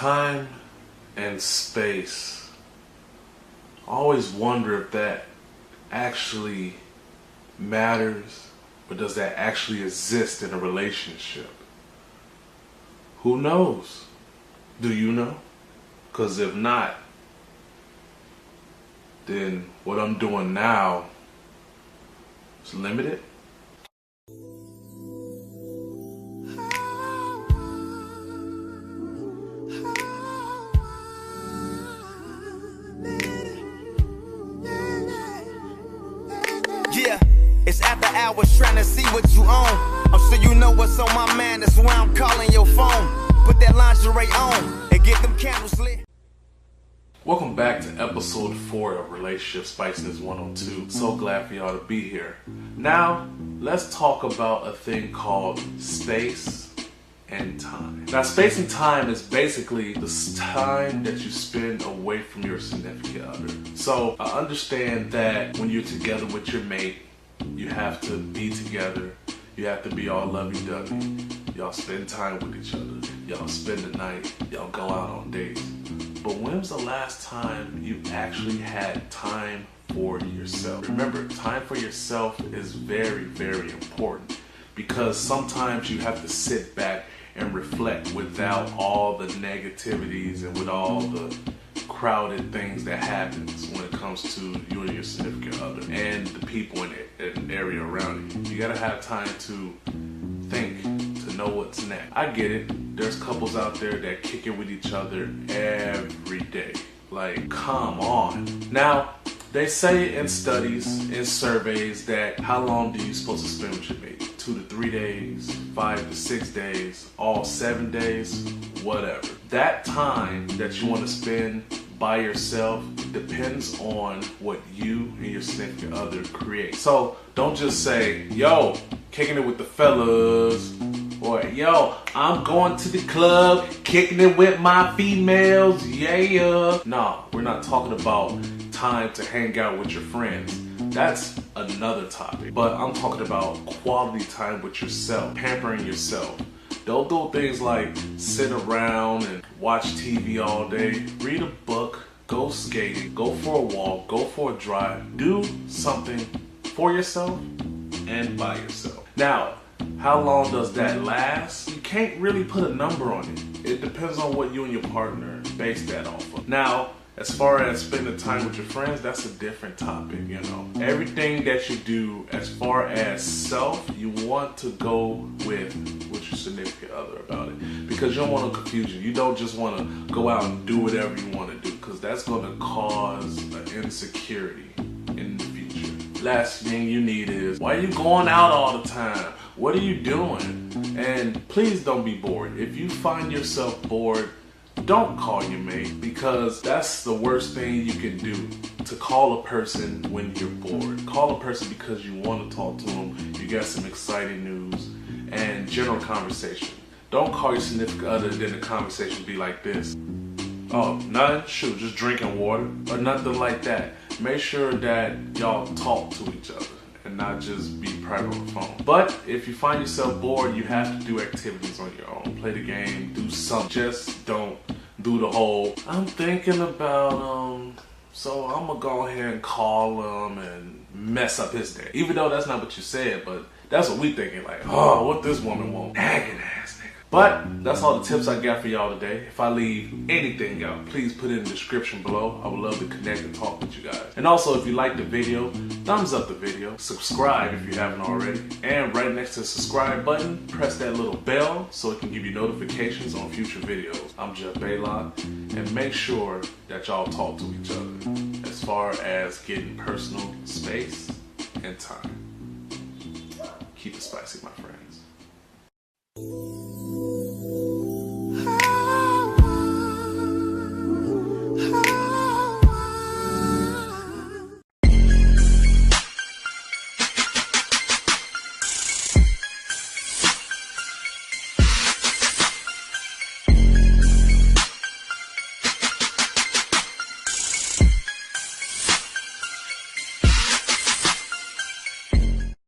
Time and space. I always wonder if that actually matters, or does that actually exist in a relationship? Who knows? Do you know? Because if not, then what I'm doing now is limited. Yeah, it's after hours trying to see what you own. I'm sure you know what's on my mind, that's why I'm calling your phone. Put that lingerie on and get them candles lit. Welcome back to episode 4 of Relationship Spiciness 102. So glad for y'all to be here. Now, let's talk about a thing called space and time. Now, space and time is basically the time that you spend away from your significant other. So, I understand that when you're together with your mate, you have to be together. You have to be all lovey-dovey. Y'all spend time with each other. Y'all spend the night. Y'all go out on dates. But when was the last time you actually had time for yourself? Remember, time for yourself is very, very important, because sometimes you have to sit back and reflect without all the negativities and with all the crowded things that happens when it comes to you and your significant other and the people in the area around you. You gotta have time to think, to know what's next. I get it. There's couples out there that kick it with each other every day. Like, come on. Now, they say in studies, in surveys, that how long do you supposed to spend with your mate? 2 to 3 days, 5 to 6 days, all 7 days, whatever. That time that you want to spend by yourself depends on what you and your significant other create. So don't just say, yo, kicking it with the fellas, or yo, I'm going to the club, kicking it with my females, yeah. No, we're not talking about time to hang out with your friends. That's another topic. But I'm talking about quality time with yourself, pampering yourself. Don't do things like sit around and watch TV all day. Read a book, go skating, go for a walk, go for a drive. Do something for yourself and by yourself. Now, how long does that last? You can't really put a number on it. It depends on what you and your partner base that off of. Now, as far as spending time with your friends, that's a different topic, you know. Everything that you do as far as self, you want to go with your significant other about it, because you don't want to confuse you. You don't just want to go out and do whatever you want to do, because that's going to cause an insecurity in the future. Last thing you need is, why are you going out all the time? What are you doing? And please don't be bored. If you find yourself bored, don't call your mate, because that's the worst thing you can do, to call a person when you're bored. Call a person because you want to talk to them, you got some exciting news, and general conversation. Don't call your significant other and then the conversation be like this. Oh, nothing? Shoot, just drinking water, or nothing like that. Make sure that y'all talk to each other and not just be private on the phone. But if you find yourself bored, you have to do activities on your own. Play the game, do something. Just don't do the whole, I'm thinking about so I'm gonna go ahead and call him and mess up his day. Even though that's not what you said, but that's what we thinking, like, oh, what this woman want? Nagging ass nigga. But that's all the tips I got for y'all today. If I leave anything out, please put it in the description below. I would love to connect and talk with you guys. And also, if you like the video, thumbs up the video. Subscribe if you haven't already. And right next to the subscribe button, press that little bell so it can give you notifications on future videos. I'm Jeff Baylock, and make sure that y'all talk to each other as far as getting personal space and time. Keep it spicy, my friend.